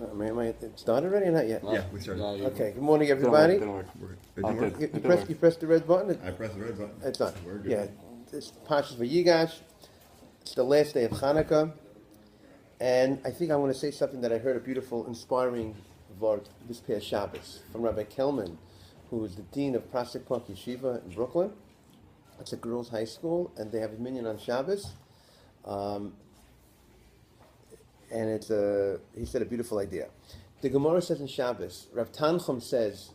It started already or not yet? Yeah, we started. Okay, good morning, everybody. Didn't work. You pressed the red button? I pressed the red button. It's done. We're good. Yeah, it's Parshat Vayigash. It's the last day of Hanukkah. And I think I want to say something that I heard a beautiful, inspiring word this past Shabbos from Rabbi Kelman, who is the dean of Parshat Yeshiva in Brooklyn. It's a girls' high school, and they have a minyan on Shabbos. And he said a beautiful idea. The Gemara says in Shabbos, Rav Tanchum says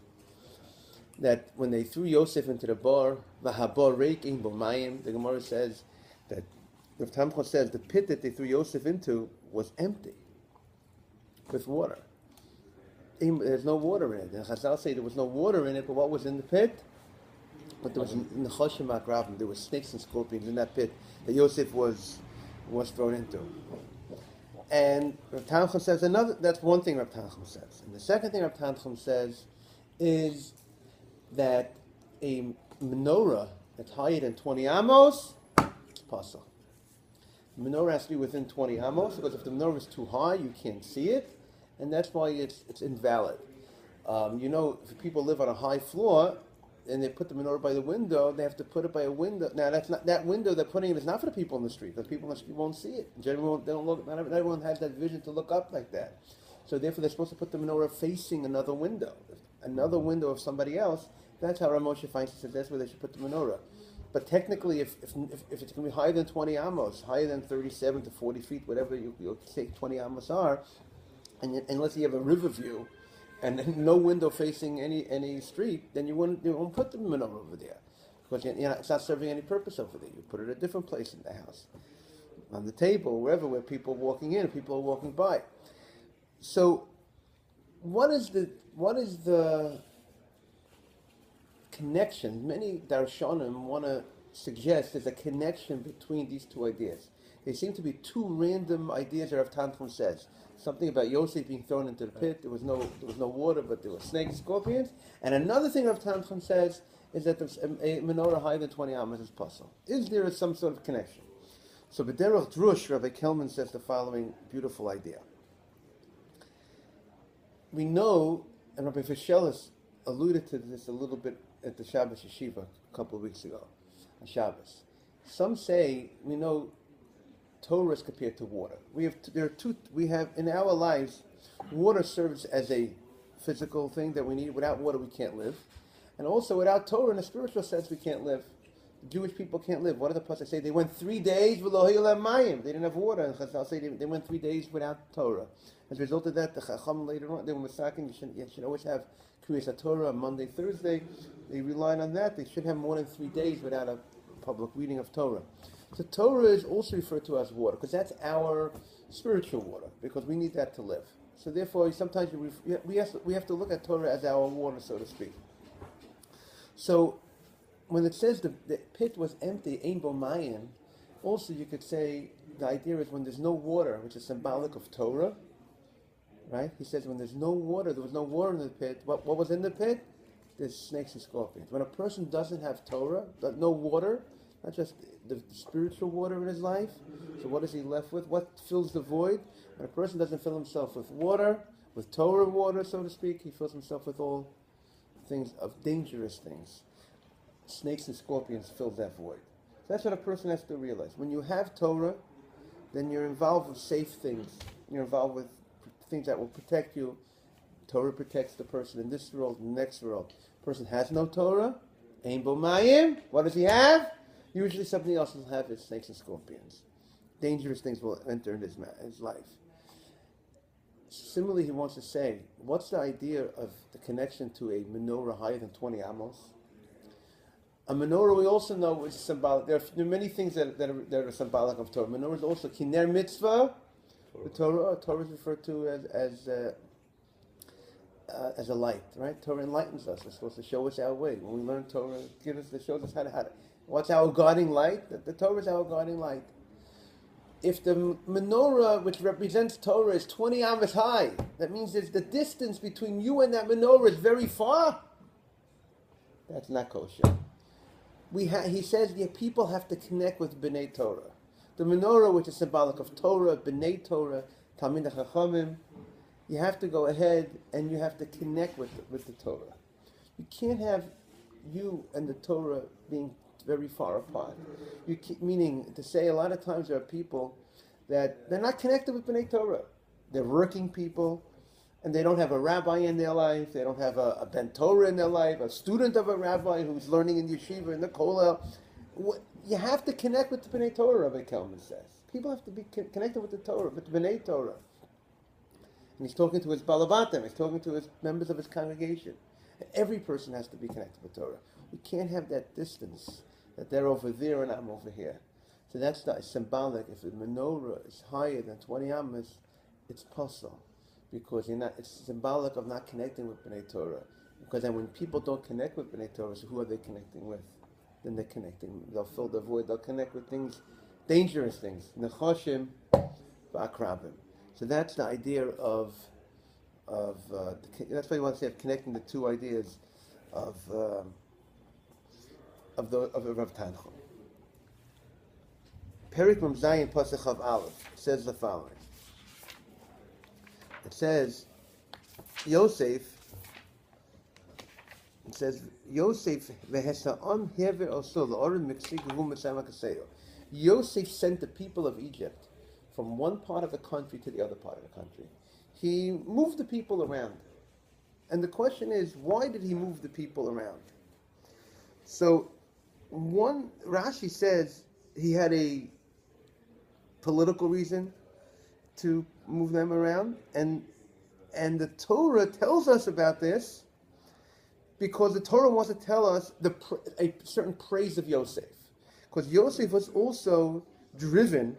that when they threw Yosef into the bar, Vahabar Reikin Bomayim, the Gemara says that Rav Tanchum says the pit that they threw Yosef into was empty with water. There's no water in it. The Chazal say there was no water in it, but what was in the pit? But there was Nechoshim Akrabim. There were snakes and scorpions in that pit that Yosef was thrown into. And Rav Tanchum says that's one thing Rav Tanchum says. And the second thing Rav Tanchum says is that a menorah that's higher than 20 amos, it's possible. The menorah has to be within 20 amos, because if the menorah is too high, you can't see it, and that's why it's invalid. If people live on a high floor, and they put the menorah by the window, they have to put it by a window. Now, that's not that window they're putting it is not for the people in the street. The people in the street won't see it. Generally, they don't look. Not everyone has that vision to look up like that. So therefore, they're supposed to put the menorah facing another window of somebody else. That's how Rav Moshe Feinstein says that's where they should put the menorah. But technically, if it's going to be higher than 20 amos, higher than 37 to 40 feet, whatever you say 20 amos are, and unless you have a river view, and no window facing any street, then you won't put the menorah over there, because it's not serving any purpose over there. You put it at a different place in the house, on the table, wherever, where people are walking in, people are walking by. So, what is the connection? Many darshanim want to suggest there's a connection between these two ideas. They seem to be two random ideas that Rav Tanchum says. Something about Yosef being thrown into the pit. There was no water, but there were snakes and scorpions. And another thing Rav Tanchum says is that a menorah higher than 20 amos is possible. Is there some sort of connection? So B'derech Drush, Rabbi Kelman says the following beautiful idea. We know, and Rabbi Fishelis alluded to this a little bit at the Shabbos Yeshiva a couple of weeks ago, on Shabbos. Some say, we know, Torah is compared to water. We have in our lives, water serves as a physical thing that we need. Without water, we can't live. And also, without Torah, in a spiritual sense, we can't live. The Jewish people can't live. What do the Parshat say? They went 3 days without mayim. They didn't have water. And Chazal say they went 3 days without Torah. As a result of that, the Chacham later on, they were masaking. You should always have Kriyas Torah on Monday, Thursday. They relied on that. They should have more than 3 days without a public reading of Torah. So Torah is also referred to as water, because that's our spiritual water, because we need that to live. So therefore, sometimes we have to look at Torah as our water, so to speak. So when it says the pit was empty, ein bo mayim, also you could say the idea is when there's no water, which is symbolic of Torah, right? He says when there's no water, there was no water in the pit. What was in the pit? There's snakes and scorpions. When a person doesn't have Torah, no water, not just the spiritual water in his life, so what is he left with? What fills the void? When a person doesn't fill himself with water, with Torah water, so to speak, he fills himself with all things of dangerous things. Snakes and scorpions fill that void. So that's what a person has to realize. When you have Torah, then you're involved with safe things. You're involved with things that will protect you. Torah protects the person in this world, in the next world. The person has no Torah, ein bo mayim. What does he have? Usually something else will have is snakes and scorpions. Dangerous things will enter in his life. Similarly, he wants to say, what's the idea of the connection to a menorah higher than 20 amos? A menorah, we also know, is symbolic. There are many things that are symbolic of Torah. Menorah is also kiner mitzvah. The Torah is referred to as a light, right? Torah enlightens us. It's supposed to show us our way. When we learn Torah, it shows us how to. What's our guiding light? The Torah is our guiding light. If the menorah, which represents Torah, is 20 amos high, that means the distance between you and that menorah is very far. That's not kosher. He says people have to connect with B'nai Torah. The menorah, which is symbolic of Torah, B'nai Torah, Talmidei Chachamim, you have to go ahead and you have to connect with the Torah. You can't have you and the Torah being very far apart. Meaning to say, a lot of times there are people that they're not connected with B'nai Torah. They're working people, and they don't have a rabbi in their life. They don't have a ben Torah in their life, a student of a rabbi who's learning in yeshiva, in the kollel. You have to connect with the B'nai Torah, Rabbi Kelman says. People have to be connected with the Torah, with the B'nai Torah. And he's talking to his balabatim, he's talking to his members of his congregation. And every person has to be connected with Torah. We can't have that distance, that they're over there and I'm over here. So that's symbolic. If the menorah is higher than 20 amas, it's puzzle. Because it's symbolic of not connecting with B'nai Torah. Because then when people don't connect with B'nai Torah, so who are they connecting with? Then they're connecting. They'll fill the void. They'll connect with things, dangerous things. Nechoshim v'akrabim. So that's the idea of that's why you want to say of connecting the two ideas of Rav Tanchum. Perik Mem Zayin Pasuk Chav Aleph says the following. It says Yosef v'hesa'on hever also l'orim miksig v'hu mitzayim ha'kaseyo. Yosef sent the people of Egypt from one part of the country to the other part of the country. He moved the people around. And the question is, why did he move the people around? So, Rashi says he had a political reason to move them around, and the Torah tells us about this because the Torah wants to tell us a certain praise of Yosef. Because Yosef was also driven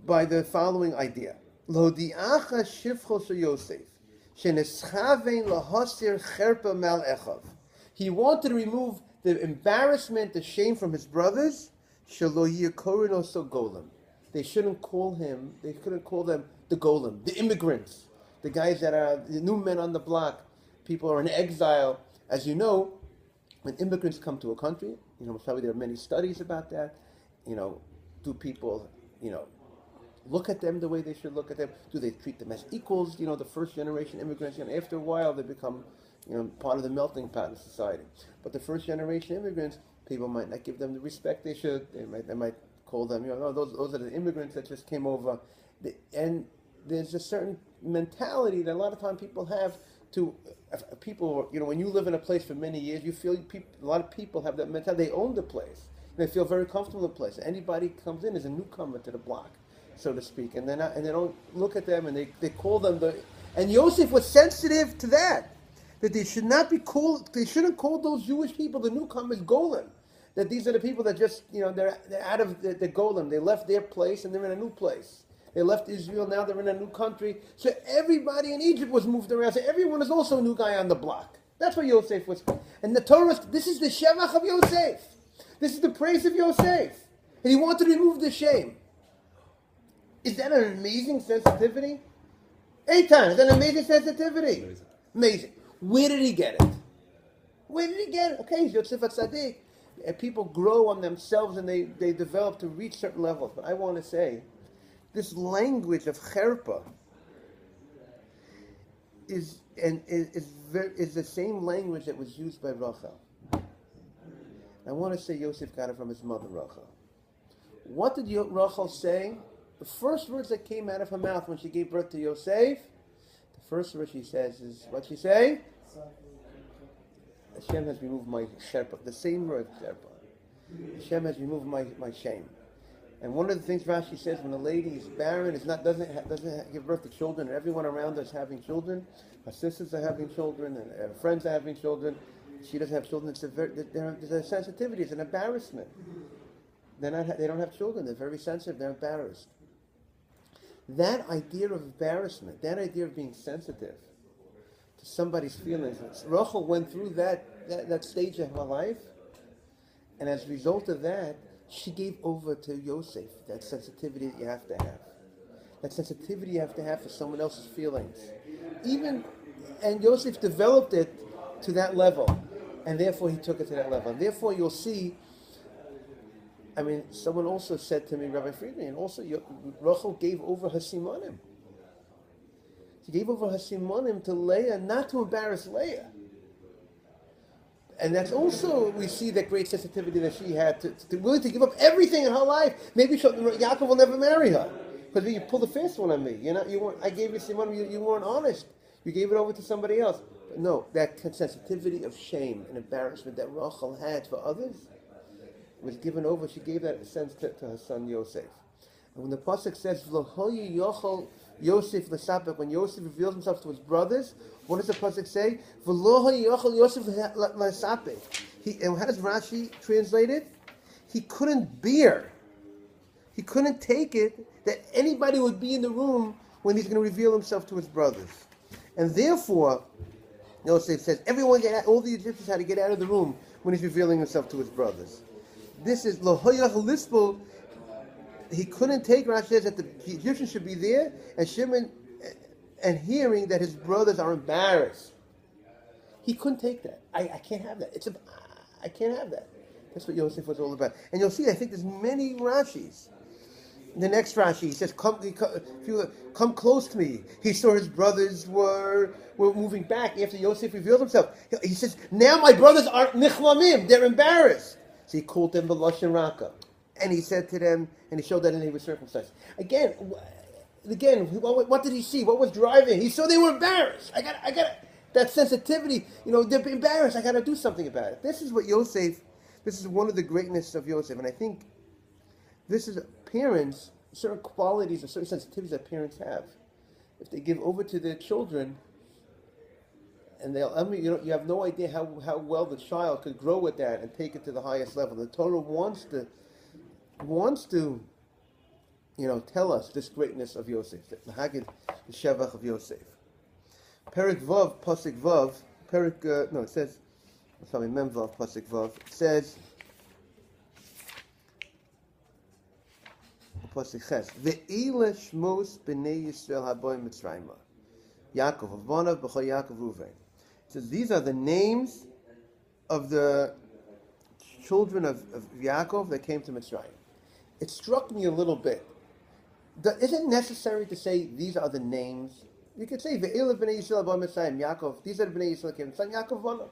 by the following idea. Lodi'acha shivcho shel Yosef, sheneschavein lahasir cherpa mal echav. He wanted to remove the embarrassment, the shame from his brothers. Shelo yikorin oso golem. They couldn't call them the golem, the immigrants, the guys that are the new men on the block. People are in exile. As you know, when immigrants come to a country, probably there are many studies about that. Do people, look at them the way they should look at them? Do they treat them as equals? The first generation immigrants, after a while they become, part of the melting pot of society. But the first generation immigrants, people might not give them the respect they should. They might call them, those are the immigrants that just came over. And there's a certain mentality that a lot of time people have to people. When you live in a place for many years, you feel a lot of people have that mentality. They own the place. They feel very comfortable in the place. Anybody who comes in is a newcomer to the block, so to speak, and they don't look at them and they call them And Yosef was sensitive to that they should not be called. They shouldn't call those Jewish people the newcomers golem. That these are the people that just they're out of the golem. They left their place and they're in a new place. They left Israel, now they're in a new country. So everybody in Egypt was moved around. So everyone is also a new guy on the block. That's what Yosef was. And the Torah, this is the Shevach of Yosef. This is the praise of Yosef. And he wanted to remove the shame. Is that an amazing sensitivity? Eitan, is that an amazing sensitivity? Amazing. Where did he get it? Okay, he's Yosef HaTzadik. And people grow on themselves and they develop to reach certain levels. But I want to say, this language of cherpa is the same language that was used by Rachel. I want to say Yosef got it from his mother Rachel. What did Rachel say? The first words that came out of her mouth when she gave birth to Yosef, the first word she says is, what she say? Hashem has removed my sherpa. The same word, sherpa. Hashem has removed my shame. And one of the things Rashi says, when a lady is barren, doesn't give birth to children, and everyone around her is having children, her sisters are having children, and her friends are having children, she doesn't have children. There's a sensitivity. It's an embarrassment. They don't have children. They're very sensitive. They're embarrassed. That idea of embarrassment, that idea of being sensitive to somebody's feelings. Rachel went through that stage of her life, and as a result of that, she gave over to Yosef that sensitivity that you have to have. That sensitivity you have to have for someone else's feelings. And Yosef developed it to that level, and therefore he took it to that level. And therefore you'll see, someone also said to me, Rabbi Friedman, and also Rachel gave over her simanim. She gave over her simonim to Leah, not to embarrass Leah. And that's also, we see that great sensitivity that she had to willing to give up everything in her life. Maybe Yaakov will never marry her. Because you pulled a fast one on me. You weren't, I gave you simonim, you weren't honest. You gave it over to somebody else. But no, that sensitivity of shame and embarrassment that Rachel had for others was given over. She gave that sense to her son Yosef. And when the pasuk says, "V'lohoyu yochel Yosef l'sapek," when Yosef reveals himself to his brothers, what does the pasuk say? "V'lohoyu yochel Yosef l'sapek." And how does Rashi translate it? He couldn't bear. He couldn't take it that anybody would be in the room when he's going to reveal himself to his brothers. And therefore, Yosef says, everyone get out, all the Egyptians had to get out of the room when he's revealing himself to his brothers. This is Lohoyach Lispel. He couldn't take, Rashi says, that the Egyptians should be there, and Shimon, and hearing that his brothers are embarrassed. He couldn't take that. I can't have that. I can't have that. That's what Yosef was all about. And you'll see, I think there's many Rashis. The next Rashi, he says, come close to me. He saw his brothers were moving back after Yosef revealed himself. He says, now my brothers are nichlamim. They're embarrassed. So he called them B'lashon Raka. And he said to them, and he showed that he was circumcised. Again, what did he see? What was driving? He saw they were embarrassed. I got that sensitivity. They're embarrassed. I got to do something about it. This is one of the greatness of Yosef. And I think this is parents, certain qualities or certain sensitivities that parents have. If they give over to their children, and you have no idea how well the child could grow with that and take it to the highest level. The Torah wants to tell us this greatness of Yosef, the Hagid, the Shevach of Yosef. Perik Vav, Pasik Vav, it says, Mem Vav, Pasik Vav, it says, Pasik Ches, Ve'ila Shmos B'nei Yisrael Haboy Mitzrayimah, Yaakov, Avanav, B'chol Yaakov, Ruvain. So these are the names of the children of Yaakov that came to Mitzrayim. It struck me a little bit. Is it necessary to say these are the names? You could say Ve'ila B'nei Yisrael Haboy Mitzrayim, Yaakov. These are the B'nei Yisrael that came to Mitzrayim, Yaakov, Avanav.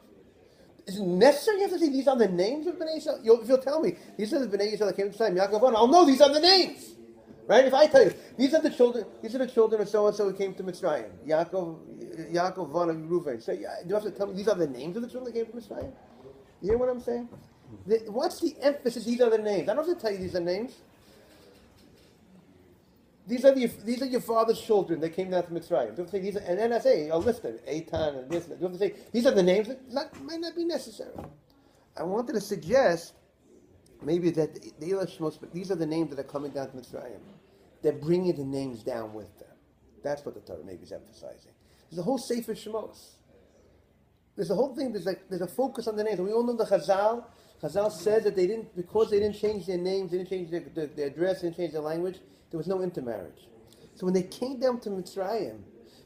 Is it necessary you have to say these are the names of B'nai Yisrael? If you'll tell me, these are the B'nai Yisrael that came to Mitzrayim, Yaakov, I'll know these are the names. Right? If I tell you, these are the children of so-and-so who came to Mitzrayim, Yaakov, Vanav, Reuven. So do you have to tell me these are the names of the children that came to Mitzrayim? You hear what I'm saying? What's the emphasis? These are the names. I don't have to tell you these are names. These are your father's children that came down to Mitzrayim. Do you have to say these and then I say, I'll list them, Eitan and this. Do you have to say these are the names? Might not be necessary. I wanted to suggest maybe that these are the names that are coming down to Mitzrayim. They're bringing the names down with them. That's what the Torah maybe is emphasizing. There's a whole Sefer Shemos. There's a whole thing. There's a focus on the names. And we all know the Chazal. Chazal said that because they didn't change their names, they didn't change their address, they didn't change their language. There was no intermarriage. So when they came down to Mitzrayim,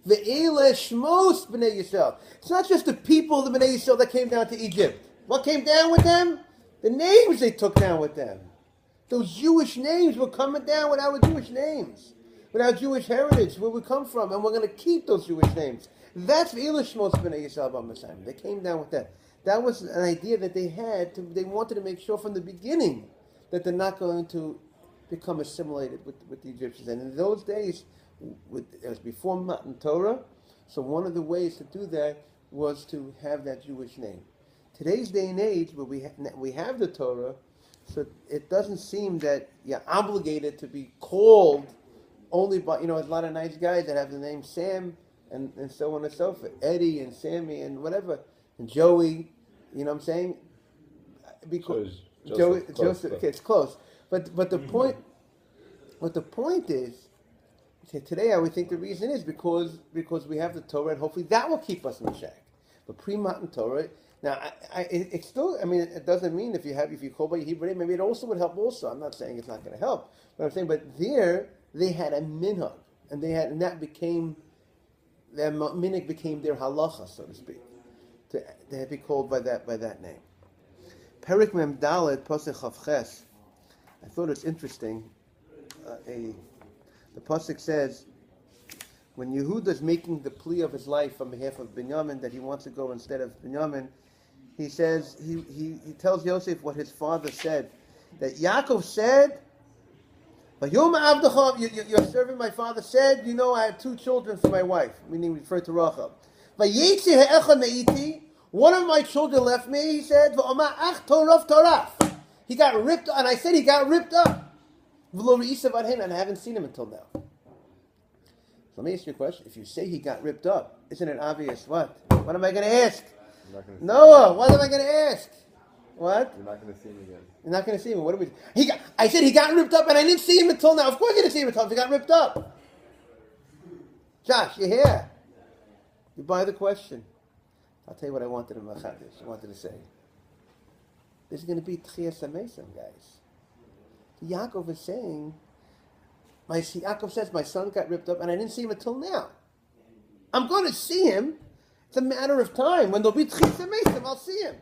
Ve'ele Shmos B'nai Yisrael. It's not just the people of the B'nai Yisrael that came down to Egypt. What came down with them? The names they took down with them. Those Jewish names were coming down with our Jewish names, with our Jewish heritage, where we come from, and we're going to keep those Jewish names. That's Ve'ele Shmos B'nai Yisrael B'Mitzrayim. They came down with that. That was an idea that they had. They wanted to make sure from the beginning that they're not going to become assimilated with the Egyptians. And in those days, it was before Matan Torah, so one of the ways to do that was to have that Jewish name. Today's day and age, where we have the Torah, so it doesn't seem that you're obligated to be called only by, there's a lot of nice guys that have the name Sam and so on and so forth, Eddie and Sammy and whatever, and Joey, you know what I'm saying? Because Joseph, okay, it's close. But the point is, today I would think the reason is because we have the Torah, and hopefully that will keep us in check. But pre-Matan Torah, now it still, it doesn't mean if you call by your Hebrew name, maybe it also would help. Also, I'm not saying it's not going to help, but I'm saying, but there they had a minhag, and that became their minhag became their halacha, so to speak. They had to be called by that name. Perik Mem Dalet Pasuk Chav Ches. I thought it's interesting. The pasuk says, when Yehuda's making the plea of his life on behalf of Binyamin that he wants to go instead of Binyamin, he says he tells Yosef what his father said, that Yaakov said, "Vayom avdecha," your servant, my father said, I have 2 children for my wife, meaning referred to Rachel. Vayetzi ha'echad me'iti, one of my children left me, he said, V'omar ach toraf toraf. He got ripped, and I said he got ripped up. V'lo re'isa v'adhen, and I haven't seen him until now. So let me ask you a question. If you say he got ripped up, isn't it obvious what? What am I going to ask? Noah, what am I going to ask? What? You're not going to see him again. You're not going to see him. What do we? I said he got ripped up, and I didn't see him until now. Of course, you didn't see him until he got ripped up. Josh, you're here. You buy the question. I'll tell you what I wanted to say. This is going to be Tchias HaMesim, guys. Yaakov is saying, Yaakov says, my son got ripped up, and I didn't see him until now. I'm going to see him. It's a matter of time. When there'll be Tchias HaMesim, I'll see him.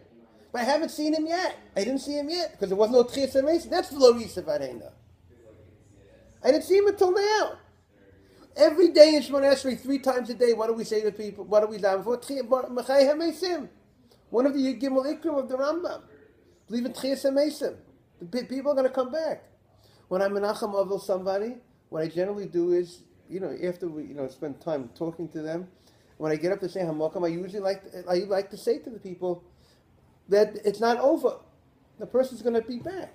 But I haven't seen him yet. I didn't see him yet because there was no Tchias HaMesim. That's V'lo Re'isa v'adhen. I didn't see him until now. Every day in Shemona Esrei, 3 times a day, what do we say to people? What do we daven for? Mechai HaMesim. One of the Gimel Ikrim of the Rambam. Believe in Tchias HaMesim. The people are going to come back. When I menachem avil somebody, what I generally do is, after we, spend time talking to them, when I get up to say Hamakam, I usually like to say to the people that it's not over. The person's going to be back.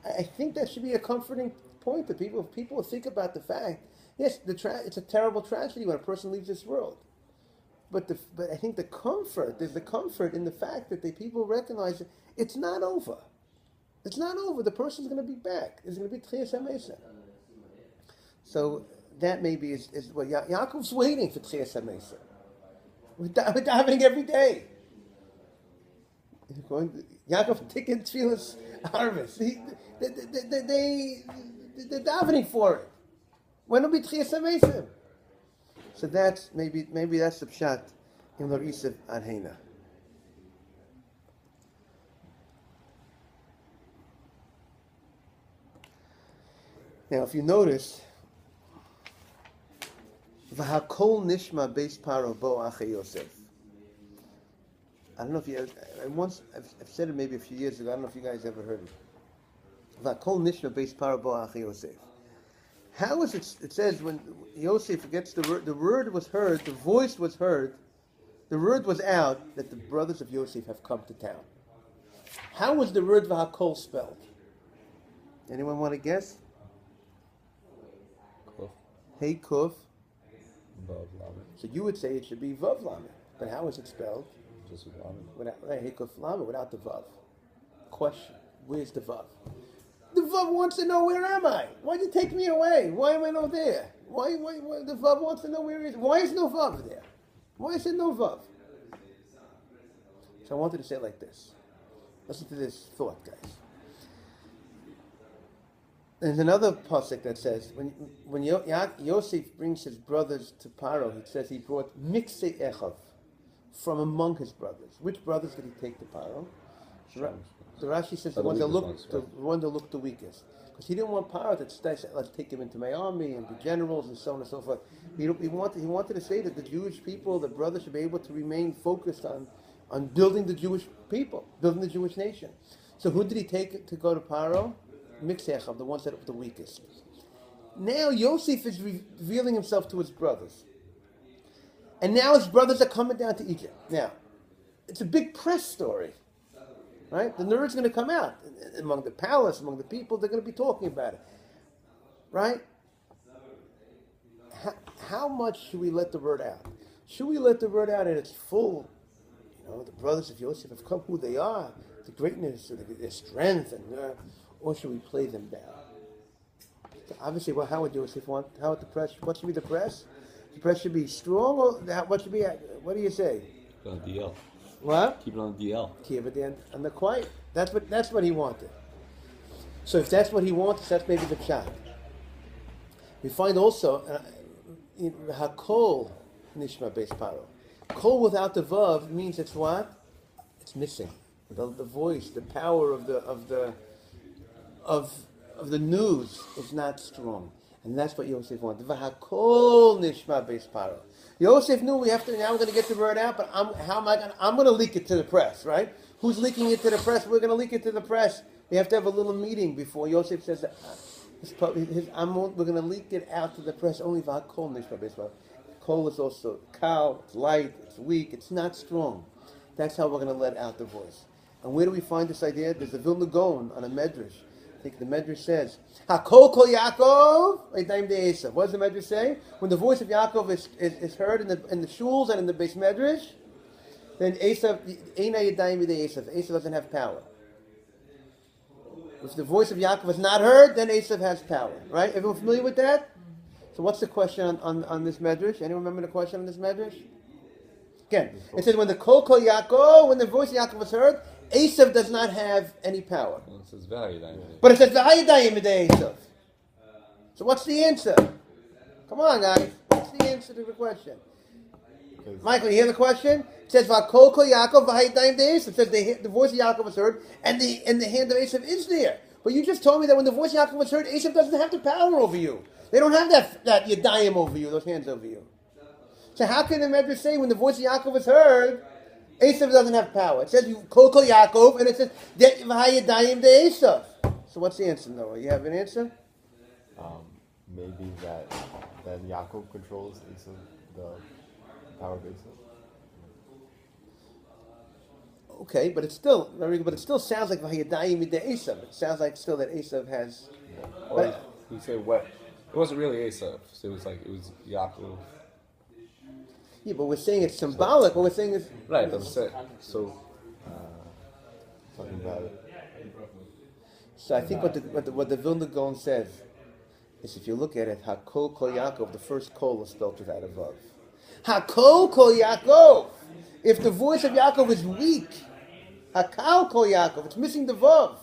I think that should be a comforting point to people. If people think about the fact, yes, it's a terrible tragedy when a person leaves this world. But I think there's the comfort in the fact that the people recognize that it's not over. It's not over. The person's going to be back. It's going to be Tchias HaMesim. So that maybe is what Yaakov's waiting for Tchias HaMesim. We're davening every day. Yaakov taking Tfilas harvest. They're davening for it. When will be Tchias HaMesim? So that's maybe that's the pshat in V'lo Re'isa v'adhen. Now, if you notice, V'hakol nishma beis paro bo achei Yosef. I don't know if you I've said it maybe a few years ago. I don't know if you guys ever heard it. V'hakol nishma beis paro bo achei Yosef. How is it? It says when Yosef gets the word was heard, the voice was heard, the word was out that the brothers of Yosef have come to town. How was the word V'hakol spelled? Anyone want to guess? Hey Kuf. So you would say it should be Vav Lamed. But how is it spelled? Just with Lamed. Without Hey Kuf Lamed, without the Vav. Question. Where's the Vav? The Vav wants to know, where am I? Why'd you take me away? Why am I not there? Why the Vav wants to know where he is. Why is no Vav there? Why is there no Vav? So I wanted to say it like this. Listen to this thought, guys. There's another pasuk that says when Yosef brings his brothers to Paro, he says he brought miksei echav from among his brothers. Which brothers did he take to Paro? The Rashi says the ones that looked the weakest, because he didn't want Paro to say, let's take him into my army and be generals and so on and so forth. He wanted to say that the Jewish people, the brothers, should be able to remain focused on building the Jewish people, building the Jewish nation. So who did he take to go to Paro? Mixechav, the ones that are the weakest. Now Yosef is revealing himself to his brothers. And now his brothers are coming down to Egypt. Now, it's a big press story. Right? The word's going to come out. Among the palace, among the people, they're going to be talking about it. Right? How much should we let the word out? Should we let the word out in its full, the brothers of Yosef have come, who they are, the greatness, their strength, or should we play them down? Obviously, how would Yosef want? How would the press? What should be the press? The press should be strong, or what should be? What do you say? On the DL. What? Keep it on the DL. Keep it on the quiet. That's what he wanted. So if that's what he wants, that's maybe the pshat. We find also hakol nishma beis paro. Kol without the vav means it's what? It's missing. The voice, the power of the news is not strong. And that's what Yosef wanted. V'hakol nishma beis paro. Yosef knew now we're going to get the word out, but I'm going to leak it to the press, right? Who's leaking it to the press? We're going to leak it to the press. We have to have a little meeting before Yosef says that we're going to leak it out to the press. Only v'hakol nishma beis paro. Kol is also cow, it's light, it's weak, it's not strong. That's how we're going to let out the voice. And where do we find this idea? There's the Vilna Gaon on a medrash. I think the medrash says, "Hakol kol Yaakov." What does the medrash say? When the voice of Yaakov is heard in the shuls and in the base medrash, then Esav doesn't have power. If the voice of Yaakov is not heard, then Esav has power. Right? Everyone familiar with that? So what's the question on this medrash? Anyone remember the question on this medrash? Again, it says when the kol Yaakov, when the voice of Yaakov is heard, Esav does not have any power. Well, it says Vayigash. But it says Vayigash midei Esav. So what's the answer? Come on, guys. What's the answer to the question? Michael, you hear the question? It says Vakol kol Yaakov Vayigash midei Esav. It says the voice of Yaakov was heard, and the hand of Esav is there. But you just told me that when the voice of Yaakov was heard, Esav doesn't have the power over you. They don't have that Yadayim over you, those hands over you. So how can the Medrash say when the voice of Yaakov is heard, Esav doesn't have power? It says Kol Kol Yaakov, and it says V'hayadayim de Esav. So what's the answer, Noah? You have an answer? Maybe that then Yaakov controls Esav, the power of Esav. Okay, but it still sounds like V'hayadayim de Esav. It sounds like still that Esav has. Yeah. Or you say what? It wasn't really Esav. So it was Yaakov. Yeah, but we're saying it's symbolic. What we're saying is Right, that's it. So, talking about it. So I think what the Vilna Gaon says is if you look at it, Hakol Kol Yaakov, the first Kol is spelled without a Vav. Hakol Kol Yaakov. If the voice of Yaakov is weak, Hakal Kol Yaakov, it's missing the Vav.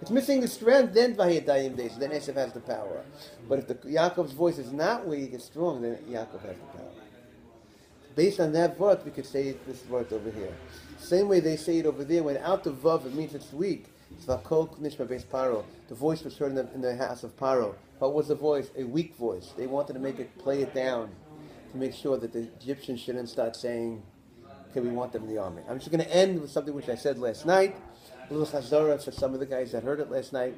It's missing the strength, then Vahiyadayim Deis, then Esav has the power. But if Yaakov's voice is not weak, it's strong, then Yaakov has the power. Based on that word, we could say this word over here. Same way they say it over there, without the Vav, it means it's weak. It's Vakol Nishma Beis Paro. The voice was heard in the house of Paro. What was the voice? A weak voice. They wanted to play it down, to make sure that the Egyptians shouldn't start saying, okay, we want them in the army. I'm just going to end with something which I said last night. A little chazorah for some of the guys that heard it last night.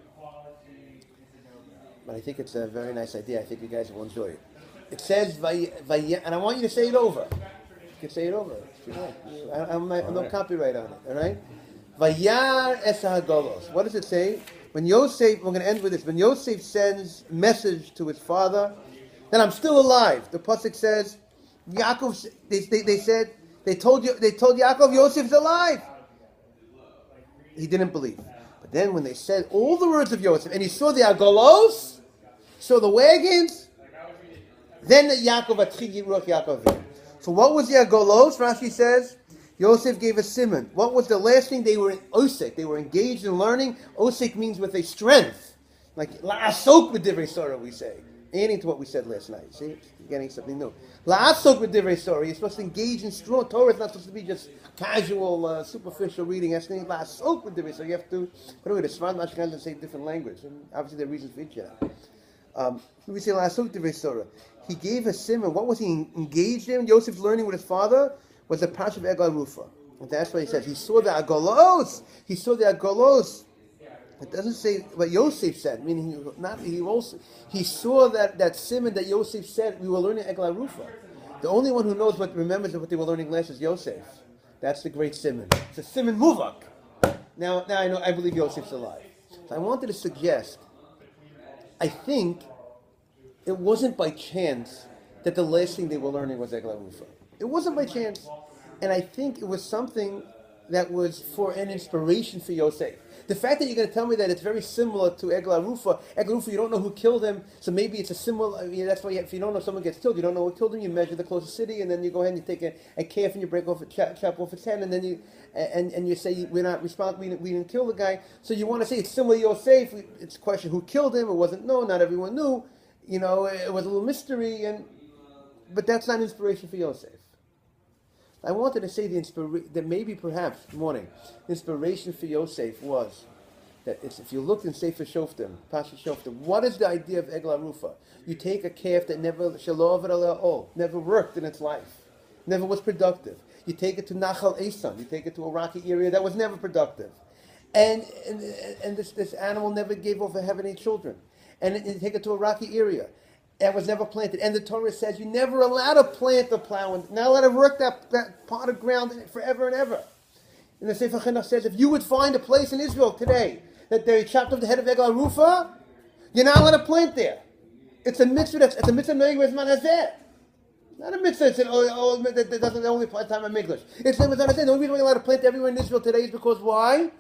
But I think it's a very nice idea. I think you guys will enjoy it. It says, and I want you to say it over. You can say it over. I'm no copyright on it, all right? Vayar es hagolos. What does it say? When Yosef, we're going to end with this. When Yosef sends message to his father, then I'm still alive. The pasuk says, Yaakov. They told Yaakov Yosef's alive. He didn't believe. But then when they said all the words of Yosef, and he saw the agolos, saw the wagons, then Yaakov. So what was the agolos? Rashi says, Yosef gave a simon. What was the last thing? They were in osek. They were engaged in learning. Osek means with a strength. Like la'asok b'divrei Torah, we say. Adding to what we said last night. See? You're getting something new. La'asok b'divrei Torah. You're supposed to engage in strong. Torah is not supposed to be just casual, superficial reading. That's the la'asok b'divrei Torah. You have to, by the way, the Sfard Ashkenazim say different language. And obviously there are reasons for each of that. We say la'asok b'divrei Torah. He gave a simon. What was he engaged in? Yosef's learning with his father was the Parshat of Eglah Rufa. And that's why he says he saw the agolos. He saw the agolos. It doesn't say what Yosef said. Meaning he saw that simon that Yosef said. We were learning Eglah Rufa. The only one who remembers what they were learning last is Yosef. That's the great simon. It's a simon muvak. Now I know. I believe Yosef's alive. So I wanted to suggest. I think it wasn't by chance that the last thing they were learning was Eglah Rufa. It wasn't by chance. And I think it was something that was for an inspiration for Yosef. The fact that you're going to tell me that it's very similar to Eglah Rufa, you don't know who killed him, so maybe it's a similar, that's why if you don't know someone gets killed, you don't know who killed him, you measure the closest city, and then you go ahead and you take a calf and you break off chop off its head, and then you say, we're not responsible, we didn't kill the guy. So you want to say it's similar to Yosef, it's a question who killed him, it wasn't known, not everyone knew, it was a little mystery, but that's not inspiration for Yosef. I wanted to say that maybe perhaps, inspiration for Yosef was that it's, if you look in Sefer Shoftim, Parshat Shoftim, what is the idea of Egla Rufa? You take a calf that never never worked in its life, never was productive. You take it to Nachal Esan, you take it to a rocky area that was never productive. And this animal never gave over having any children. And you take it to a rocky area that was never planted. And the Torah says you're never allowed to plant the plow and not allowed to work that part of ground forever and ever. And the Sefer Chinuch says if you would find a place in Israel today that they chopped off the head of Egla Rufa, you're not allowed to plant there. It's a mitzvah. It's a mitzvah Me'igvah Zman Hazeh. Not a mitzvah that doesn't only apply to time of English. It's a mitzvah. The only reason we're allowed to plant everywhere in Israel today is because why?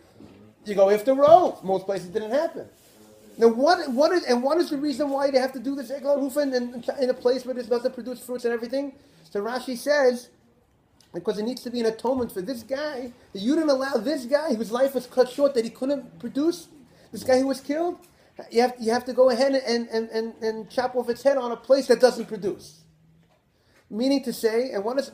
You go after roads. Most places didn't happen. Now, what is the reason why they have to do this Egla Rufa in a place where this doesn't produce fruits and everything? So Rashi says, because it needs to be an atonement for this guy, that you didn't allow this guy whose life was cut short, that he couldn't produce, this guy who was killed, you have to go ahead and chop off its head on a place that doesn't produce. Meaning to say, and what was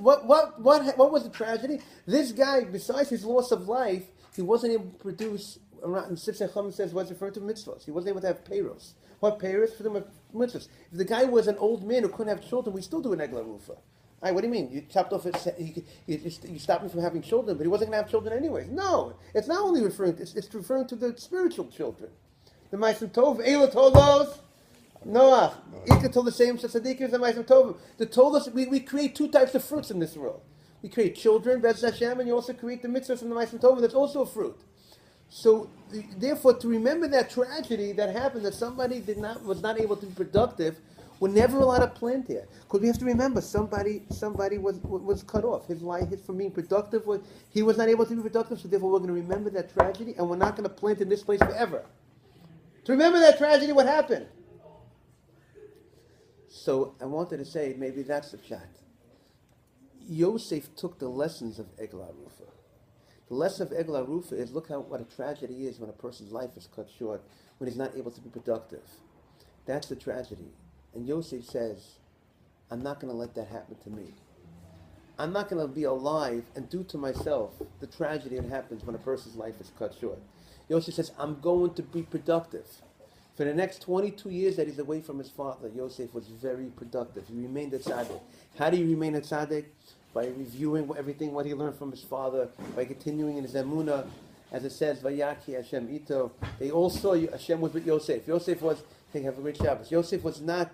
the tragedy? This guy, besides his loss of life, he wasn't able to produce. And Sifsei Chum says what's referred to mitzvahs. He wasn't able to have peiros. What peiros for them are mitzvahs? If the guy was an old man who couldn't have children, we still do an egla rufa. What do you mean? You chopped off his. You stopped him from having children, but he wasn't going to have children anyways. No, it's not only referring. It's referring to the spiritual children. The Ma'asim Tov, Eila Tolos, Noach. Ika told the same Tzadikim as the Ma'asim Tov. The Tolos, we create two types of fruits in this world. We create children, Bez Hashem, and you also create the mitzvahs from the Ma'asim Tov. That's also a fruit. So, therefore, to remember that tragedy that happened, that somebody was not able to be productive, we're never allowed to plant here. Because we have to remember, somebody was cut off. His life from being productive, he was not able to be productive, so therefore we're going to remember that tragedy, and we're not going to plant in this place forever. To remember that tragedy, what happened? So, I wanted to say, maybe that's the pshat. Yosef took the lessons of Egla Rufa. The lesson of Egla Rufa is look what a tragedy is when a person's life is cut short, when he's not able to be productive. That's the tragedy. And Yosef says, I'm not going to let that happen to me. I'm not going to be alive and do to myself the tragedy that happens when a person's life is cut short. Yosef says, I'm going to be productive. For the next 22 years that he's away from his father, Yosef was very productive. He remained a tzaddik. How do you remain a tzaddik? By reviewing everything, what he learned from his father, by continuing in his emunah, as it says, Vayaki Hashem ito. They all saw Hashem was with Yosef. Yosef was, they have a great Shabbos. Yosef was not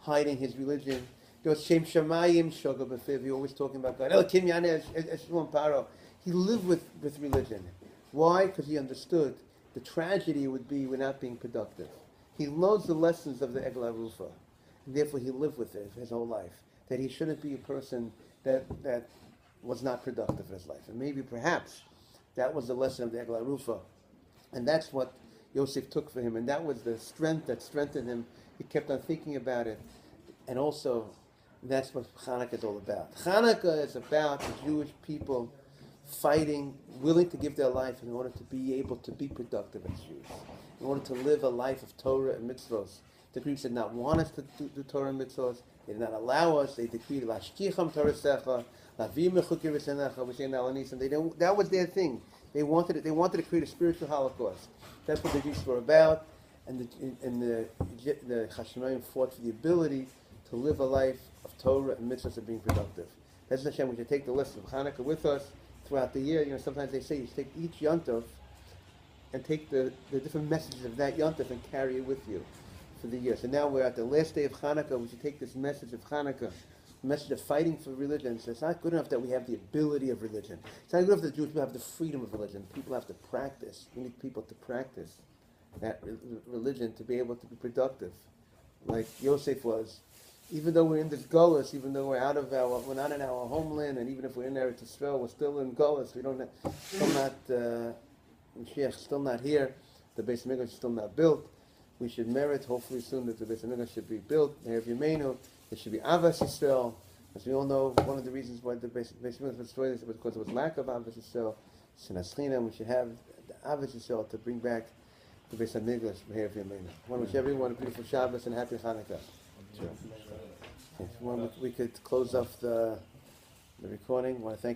hiding his religion. There was Shem Shamayim Shoga B'fiv. He always talking about God. Elokim Yaneh Eshulon Paro. He lived with religion. Why? Because he understood the tragedy would be without being productive. He knows the lessons of the Egla Rufa. And therefore he lived with it his whole life. That he shouldn't be a person that was not productive in his life. And maybe perhaps that was the lesson of the Egla Rufa. And that's what Yosef took for him. And that was the strength that strengthened him. He kept on thinking about it. And also, that's what Hanukkah is all about. Hanukkah is about the Jewish people fighting, willing to give their life in order to be able to be productive as Jews. In order to live a life of Torah and mitzvos. The Greeks did not want us to do Torah and mitzvos. They did not allow us. They decreed Lashkicham Torasecha, Lavim Mechukir V'Senecha, we say now and that was their thing. They wanted to create a spiritual holocaust. That's what the Greeks were about. And the Hashmonaim fought for the ability to live a life of Torah and mitzvahs and being productive. That's Hashem. We should take the lesson of Hanukkah with us throughout the year. Sometimes they say you should take each Yontif and take the different messages of that Yontif and carry it with you for the year. So now we're at the last day of Hanukkah. We should take this message of Hanukkah, the message of fighting for religion. So it's not good enough that we have the ability of religion. It's not good enough that the Jewish people have the freedom of religion. People have to practice. We need people to practice that religion to be able to be productive, like Yosef was. Even though we're in this gullus, even though we're not in our homeland, and even if we're in Eretz Yisrael, we're still in gullus. Mashiach still not here. The Beis Hamikdash is still not built. We should merit, hopefully soon, that the Beis Hamikdash should be built. There should be Avas Yisrael. As we all know, one of the reasons why the Beis Hamikdash was destroyed is because there was lack of Avas Yisrael. We should have the Avas Yisrael to bring back the Beis Hamikdash. I want to wish everyone a beautiful Shabbos and happy Hanukkah. Sure. We could close off the recording. I want to thank